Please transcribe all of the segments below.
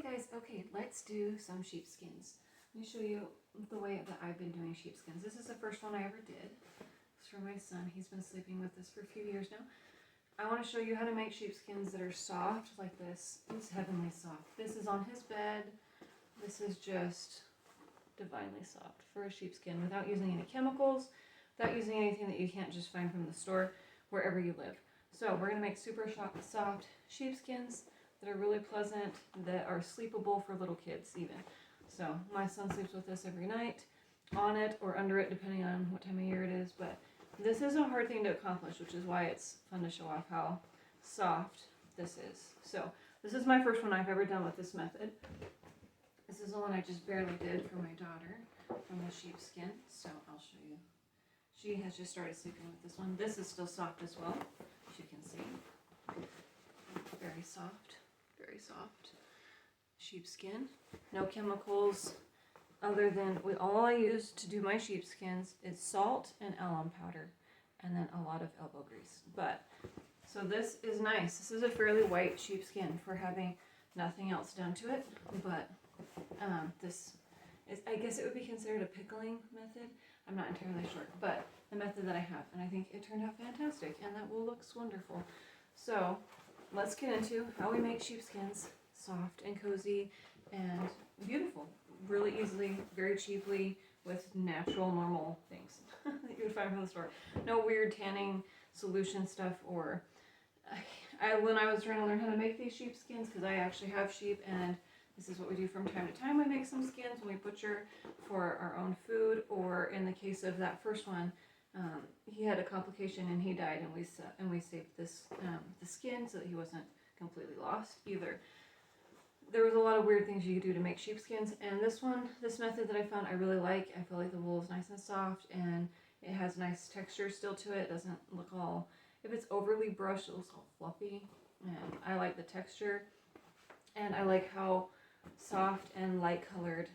Hey guys, okay, let's do some sheepskins. Let me show you the way that I've been doing sheepskins. This is the first one I ever did. It's for my son. He's been sleeping with this for a few years now. I want to show you how to make sheepskins that are soft like this. It's heavenly soft. This is on his bed. This is just divinely soft for a sheepskin without using any chemicals, without using anything that you can't just find from the store wherever you live. So we're going to make super soft sheepskins that are really pleasant, that are sleepable for little kids even. So my son sleeps with this every night, on it or under it depending on what time of year it is, but this is a hard thing to accomplish, which is why it's fun to show off how soft this is. So this is my first one I've ever done with this method. This is the one I just barely did for my daughter from the sheepskin, so I'll show you. She has just started sleeping with this one. This is still soft as well, as you can see. Very soft. Very soft sheepskin. No chemicals other than all I use to do my sheepskins is salt and alum powder and then a lot of elbow grease. But so this is nice. This is a fairly white sheepskin for having nothing else done to it, but this is, I guess it would be considered a pickling method. I'm not entirely sure, but the method that I have, and I think it turned out fantastic and that will look wonderful. So let's get into how we make sheepskins soft and cozy and beautiful, really easily, very cheaply, with natural, normal things that you would find from the store. No weird tanning solution stuff, or when I was trying to learn how to make these sheepskins, because I actually have sheep, and this is what we do from time to time. We make some skins when we butcher for our own food, or in the case of that first one, he had a complication and he died, and we saved this the skin so that he wasn't completely lost either. There was a lot of weird things you could do to make sheepskins, and this method that I found I really like. I feel like the wool is nice and soft, and it has nice texture still to it. It doesn't look all, if it's overly brushed, it looks all fluffy, and I like the texture, and I like how soft and light colored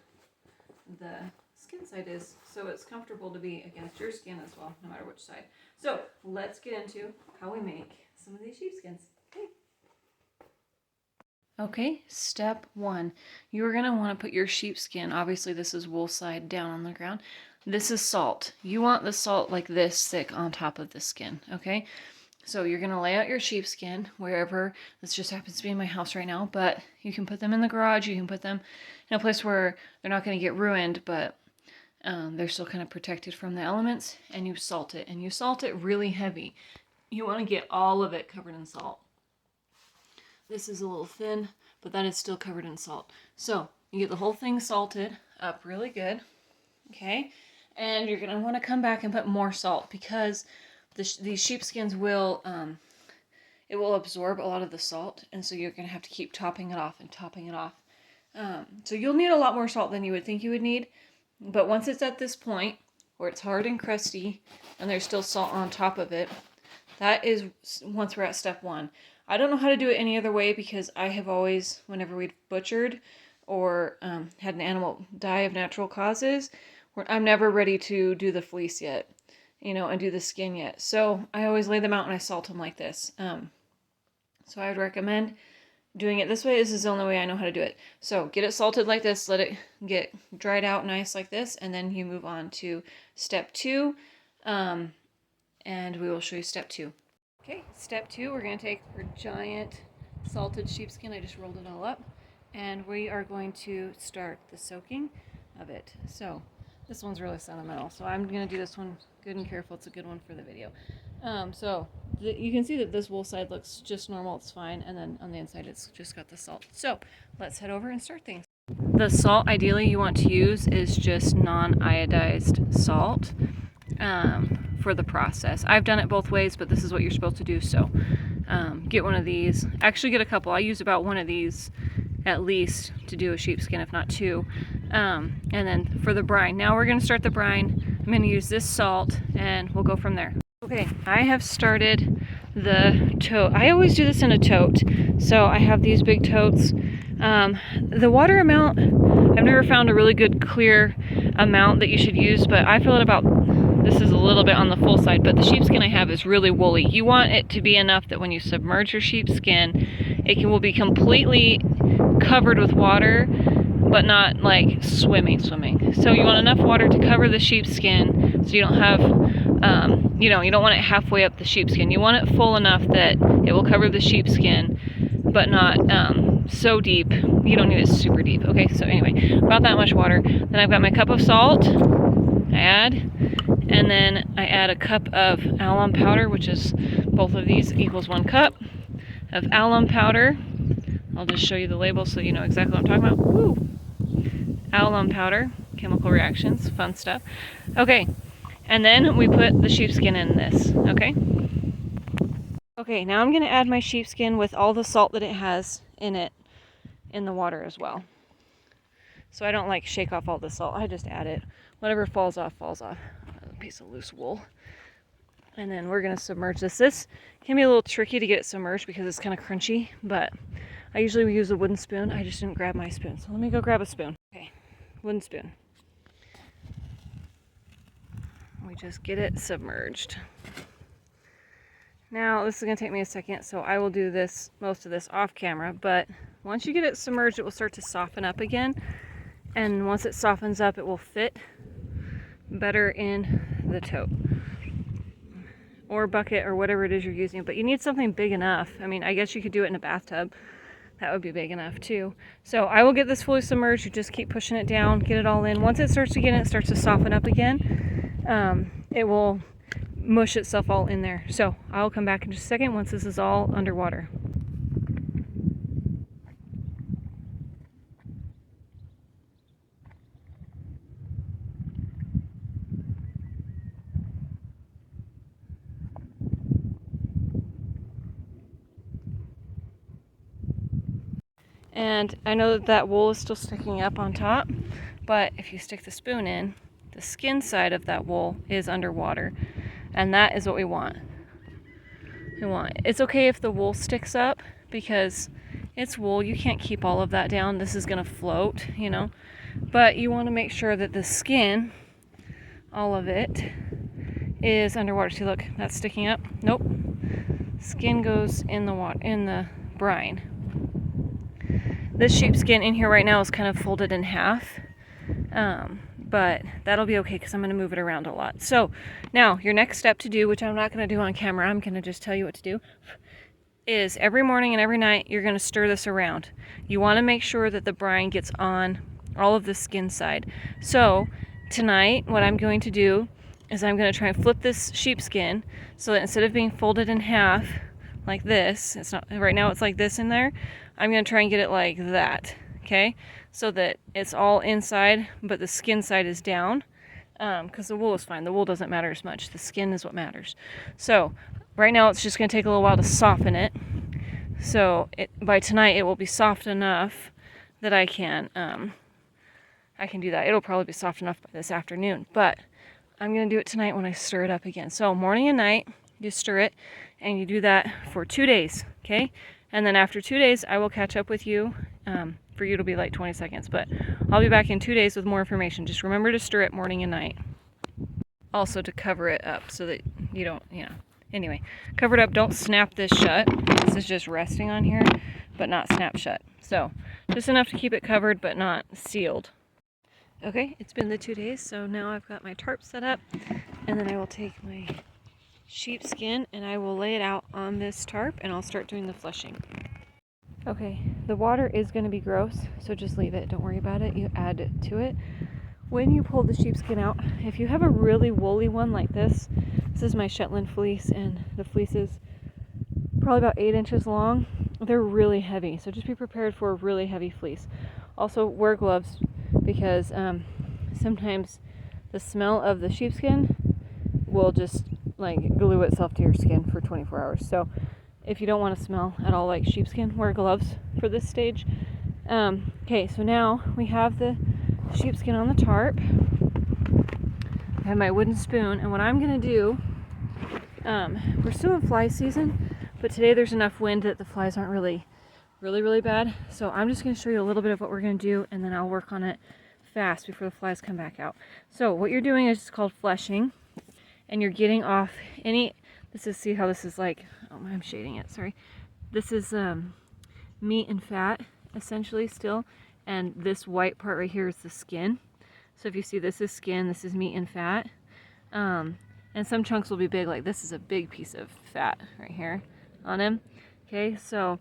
the skin side is, so it's comfortable to be against your skin as well, no matter which side. So let's get into how we make some of these sheepskins. Okay, step one. You're going to want to put your sheepskin, obviously this is wool side, down on the ground. This is salt. You want the salt like this thick on top of the skin, okay? So you're going to lay out your sheepskin wherever. This just happens to be in my house right now, but you can put them in the garage. You can put them in a place where they're not going to get ruined, but they're still kind of protected from the elements, and you salt it. And you salt it really heavy. You want to get all of it covered in salt. This is a little thin, but that is still covered in salt. So you get the whole thing salted up really good, okay? And you're going to want to come back and put more salt, because these sheepskins will, it will absorb a lot of the salt, and so you're going to have to keep topping it off and topping it off. So you'll need a lot more salt than you would think you would need, but once it's at this point where it's hard and crusty and there's still salt on top of it, that is once we're at step one. I don't know how to do it any other way, because I have always, whenever we've butchered or had an animal die of natural causes, I'm never ready to do the fleece yet, and do the skin yet. So I always lay them out and I salt them like this. So I would recommend doing it this way. This is the only way I know how to do it. So get it salted like this, let it get dried out nice like this, and then you move on to step two, and we will show you step two. Okay, step two, we're going to take our giant salted sheepskin. I just rolled it all up, and we are going to start the soaking of it. So this one's really sentimental, so I'm going to do this one good and careful. It's a good one for the video. You can see that this wool side looks just normal, it's fine, and then on the inside it's just got the salt. So let's head over and start things. The salt ideally you want to use is just non-iodized salt for the process. I've done it both ways, but this is what you're supposed to do. So get one of these. Actually get a couple. I use about one of these at least to do a sheepskin, if not two. And then for the brine, now we're going to start the brine. I'm going to use this salt and we'll go from there. Okay, I have started the tote. I always do this in a tote. So I have these big totes. The water amount, I've never found a really good clear amount that you should use, but I fill it about, this is a little bit on the full side, but the sheepskin I have is really woolly. You want it to be enough that when you submerge your sheepskin, it will be completely covered with water, but not like swimming. So you want enough water to cover the sheepskin, so you don't have, you don't want it halfway up the sheepskin. You want it full enough that it will cover the sheepskin, but not so deep. You don't need it super deep. Okay, so anyway, about that much water. Then I've got my cup of salt, I add, and then I add a cup of alum powder, which is both of these equals 1 cup of alum powder. I'll just show you the label so you know exactly what I'm talking about. Woo! Alum powder, chemical reactions, fun stuff. Okay, and then we put the sheepskin in this, okay? Okay, now I'm going to add my sheepskin with all the salt that it has in it in the water as well. So I don't like shake off all the salt, I just add it. Whatever falls off, falls off. A piece of loose wool. And then we're going to submerge this. This can be a little tricky to get it submerged because it's kind of crunchy, but I usually use a wooden spoon. I just didn't grab my spoon, so let me go grab a spoon. Okay, wooden spoon. We just get it submerged. Now, this is going to take me a second, so I will do this, most of this off camera, but once you get it submerged, it will start to soften up again, and once it softens up, it will fit better in the tote or bucket or whatever it is you're using, but you need something big enough. I mean, I guess you could do it in a bathtub. That would be big enough too. So I will get this fully submerged. You just keep pushing it down, get it all in. Once it starts to soften up again, it will mush itself all in there. So I'll come back in just a second once this is all underwater. And I know that wool is still sticking up on top, but if you stick the spoon in, the skin side of that wool is underwater, and that is what we want. It's okay if the wool sticks up because it's wool. You can't keep all of that down. This is going to float, but you want to make sure that the skin, all of it, is underwater. See, look, that's sticking up. Nope. Skin goes in the water, in the brine. This sheepskin in here right now is kind of folded in half, but that'll be okay because I'm going to move it around a lot. So now your next step to do, which I'm not going to do on camera, I'm going to just tell you what to do, is every morning and every night you're going to stir this around. You want to make sure that the brine gets on all of the skin side. So tonight what I'm going to do is I'm going to try and flip this sheepskin so that instead of being folded in half like this, it's not right now, it's like this in there, I'm going to try and get it like that, okay? So that it's all inside, but the skin side is down, because the wool is fine. The wool doesn't matter as much. The skin is what matters. So right now it's just going to take a little while to soften it. So by tonight it will be soft enough that I can do that. It'll probably be soft enough by this afternoon, but I'm going to do it tonight when I stir it up again. So morning and night, you stir it, and you do that for 2 days, okay? And then after 2 days, I will catch up with you. For you, it'll be like 20 seconds, but I'll be back in 2 days with more information. Just remember to stir it morning and night. Also to cover it up so that you don't, Anyway, cover it up. Don't snap this shut. This is just resting on here, but not snap shut. So just enough to keep it covered, but not sealed. Okay, it's been the 2 days, so now I've got my tarp set up, and then I will take my sheepskin and I will lay it out on this tarp and I'll start doing the flushing. Okay, the water is going to be gross, so just leave it. Don't worry about it. You add to it. When you pull the sheepskin out, if you have a really woolly one like this is my Shetland fleece, and the fleece is probably about 8 inches long. They're really heavy, so just be prepared for a really heavy fleece. Also wear gloves because sometimes the smell of the sheepskin will just like glue itself to your skin for 24 hours. So if you don't want to smell at all like sheepskin, wear gloves for this stage. Okay, so now we have the sheepskin on the tarp. I have my wooden spoon, and what I'm going to do, we're still in fly season, but today there's enough wind that the flies aren't really bad. So I'm just going to show you a little bit of what we're going to do, and then I'll work on it fast before the flies come back out. So what you're doing is called fleshing, and you're getting off any, see how this is like, oh, I'm shading it, sorry. This is meat and fat, essentially still, and this white part right here is the skin. So if you see, this is skin, this is meat and fat. And some chunks will be big, like this is a big piece of fat right here on him. Okay, so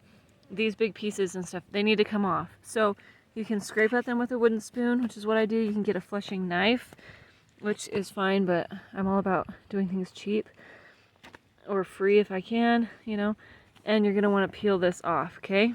these big pieces and stuff, they need to come off. So you can scrape at them with a wooden spoon, which is what I do. You can get a fleshing knife, which is fine, but I'm all about doing things cheap or free if I can, you know. And you're gonna wanna peel this off, okay?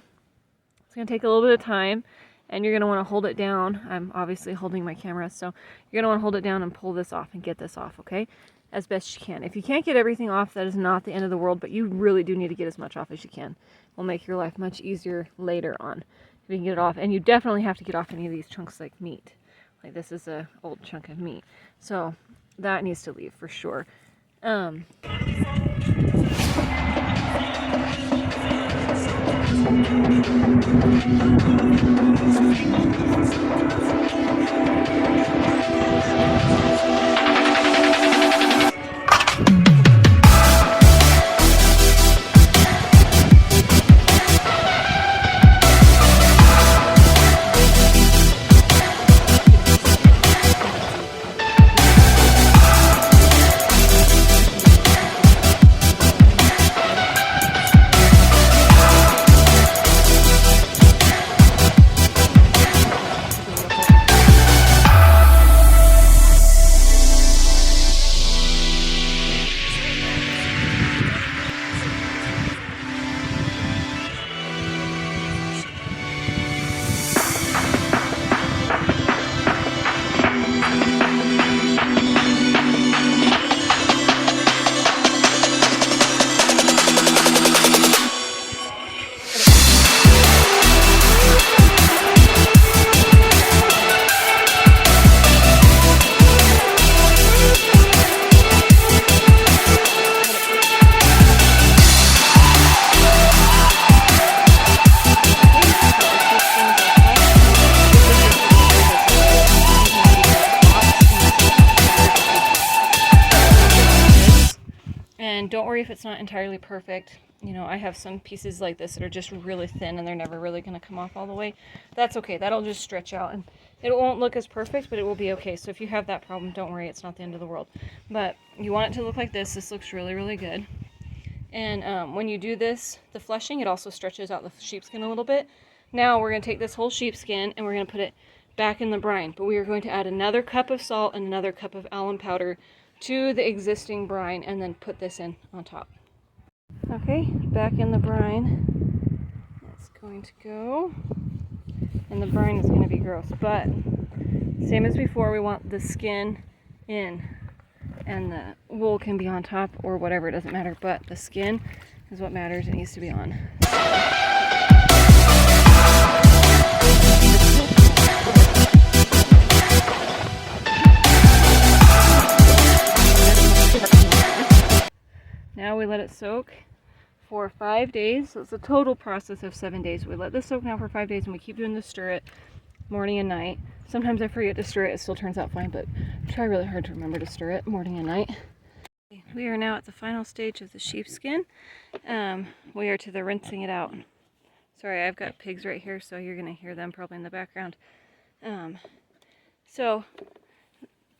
It's gonna take a little bit of time, and you're gonna wanna hold it down. I'm obviously holding my camera, so you're gonna wanna hold it down and pull this off and get this off, okay? As best you can. If you can't get everything off, that is not the end of the world, but you really do need to get as much off as you can. It will make your life much easier later on if you can get it off. And you definitely have to get off any of these chunks like meat. Like this is a old chunk of meat. So that needs to leave for sure. And don't worry if it's not entirely perfect. You know, I have some pieces like this that are just really thin and they're never really going to come off all the way. That's okay. That'll just stretch out and it won't look as perfect, but it will be okay. So if you have that problem, don't worry. It's not the end of the world. But you want it to look like this. This looks really, really good. And when you do this, the fleshing, it also stretches out the sheepskin a little bit. Now we're going to take this whole sheepskin and we're going to put it back in the brine. But we are going to add another cup of salt and another cup of alum powder to the existing brine and then put this in on top. Okay, back in the brine. It's going to go. And the brine is going to be gross, but same as before, we want the skin in and the wool can be on top or whatever, it doesn't matter, but the skin is what matters. It needs to be on. Now we let it soak for 5 days. So it's a total process of 7 days. We let this soak now for 5 days and we keep doing the stir it morning and night. Sometimes I forget to stir it. It still turns out fine, but try really hard to remember to stir it morning and night. We are now at the final stage of the sheepskin. We are to the rinsing it out. Sorry, I've got pigs right here, so you're going to hear them probably in the background. So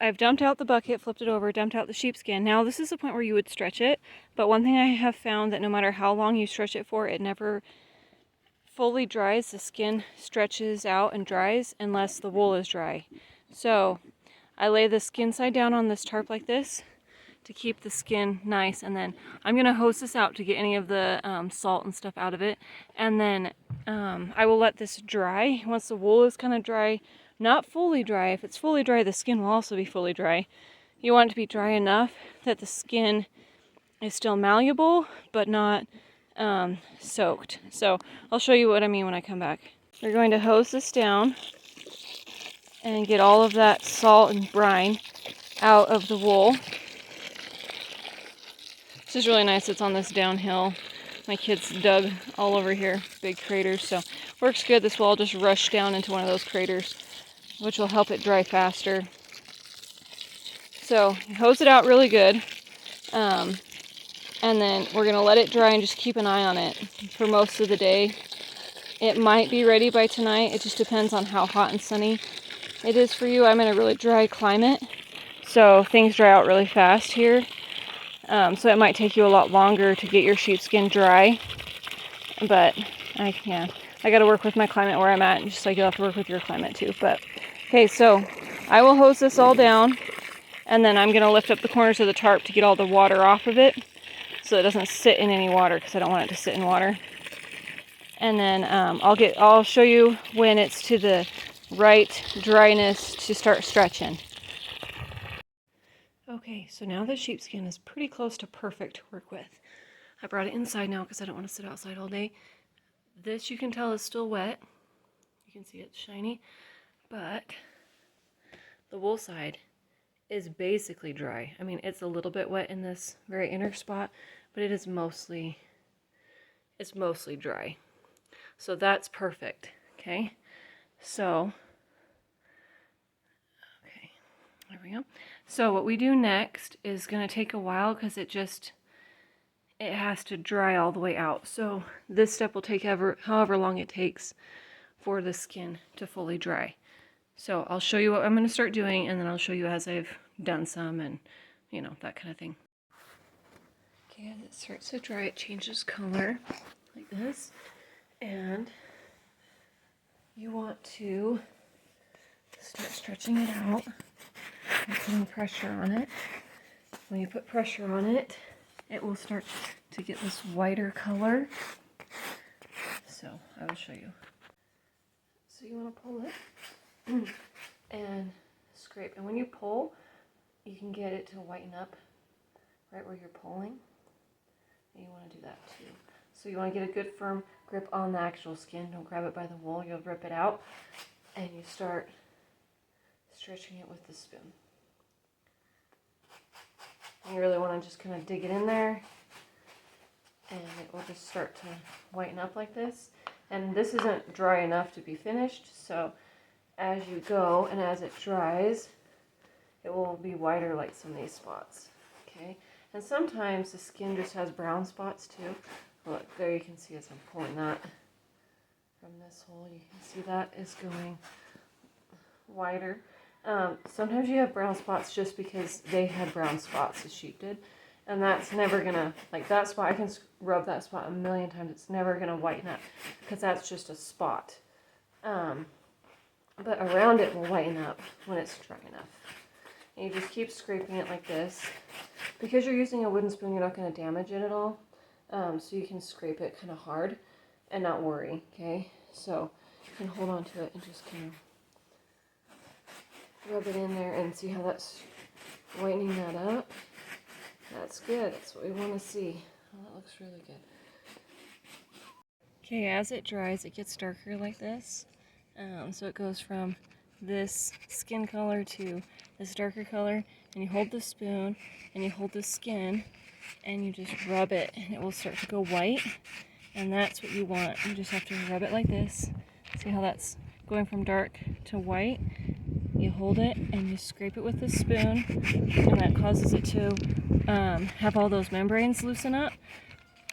I've dumped out the bucket, flipped it over, dumped out the sheepskin. Now this is the point where you would stretch it, but one thing I have found that no matter how long you stretch it for, it never fully dries. The skin stretches out and dries unless the wool is dry. So I lay the skin side down on this tarp like this to keep the skin nice, and then I'm going to hose this out to get any of the salt and stuff out of it, and then I will let this dry. Once the wool is kind of dry, not fully dry. If it's fully dry, the skin will also be fully dry. You want it to be dry enough that the skin is still malleable, but not soaked. So I'll show you what I mean when I come back. We're going to hose this down and get all of that salt and brine out of the wool. This is really nice. It's on this downhill. My kids dug all over here, big craters, so works good. This will all just rush down into one of those craters, which will help it dry faster. So hose it out really good, and then we're going to let it dry and just keep an eye on it for most of the day. It might be ready by tonight. It just depends on how hot and sunny it is for you. I'm in a really dry climate, so things dry out really fast here. So it might take you a lot longer to get your sheepskin dry. But I got to work with my climate where I'm at, just like you'll have to work with your climate too. But okay, so I will hose this all down, and then I'm going to lift up the corners of the tarp to get all the water off of it, so it doesn't sit in any water, because I don't want it to sit in water. And then I'll show you when it's to the right dryness to start stretching. Okay, so now the sheepskin is pretty close to perfect to work with. I brought it inside now because I don't want to sit outside all day. This, you can tell, is still wet. You can see it's shiny, but the wool side is basically dry. I mean, it's a little bit wet in this very inner spot, but it is mostly dry. So that's perfect, okay? So, okay, there we go. So what we do next is going to take a while because it has to dry all the way out. So this step will take however long it takes for the skin to fully dry. So I'll show you what I'm going to start doing, and then I'll show you as I've done some and, you know, that kind of thing. Okay, as it starts to dry, it changes color like this. And you want to start stretching it out and putting pressure on it. When you put pressure on it, it will start to get this whiter color. So I will show you. So you want to pull it and scrape. And when you pull, you can get it to whiten up right where you're pulling. And you want to do that too. So you want to get a good firm grip on the actual skin. Don't grab it by the wool. You'll rip it out. And you start stretching it with the spoon. And you really want to just kind of dig it in there. And it will just start to whiten up like this. And this isn't dry enough to be finished. So as you go and as it dries, it will be whiter like some of these spots. Okay. And sometimes the skin just has brown spots too. Look, there you can see as I'm pulling that from this hole. You can see that is going whiter. Sometimes you have brown spots just because they had brown spots, the sheep did. And that's never gonna, like that spot, I can rub that spot a million times. It's never gonna whiten up because that's just a spot. But around it will whiten up when it's dry enough. And you just keep scraping it like this. Because you're using a wooden spoon, you're not gonna damage it at all. So you can scrape it kind of hard and not worry, okay? So you can hold on to it and just kind of rub it in there and see how that's whitening that up. That's good. That's what we want to see. Oh, that looks really good. Okay, as it dries, it gets darker like this. So it goes from this skin color to this darker color, and you hold the spoon and you hold the skin and you just rub it and it will start to go white, and that's what you want. You just have to rub it like this. See how that's going from dark to white? You hold it and you scrape it with the spoon, and that causes it to have all those membranes loosen up.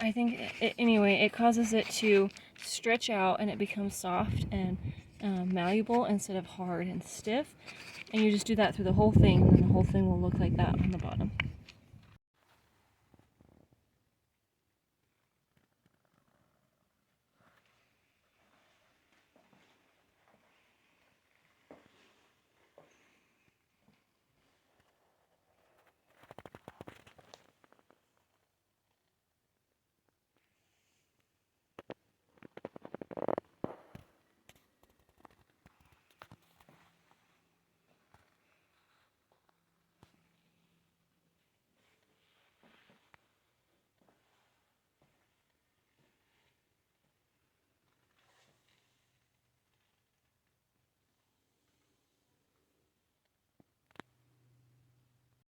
I think, anyway, it causes it to stretch out and it becomes soft and malleable instead of hard and stiff. And you just do that through the whole thing, and then the whole thing will look like that on the bottom.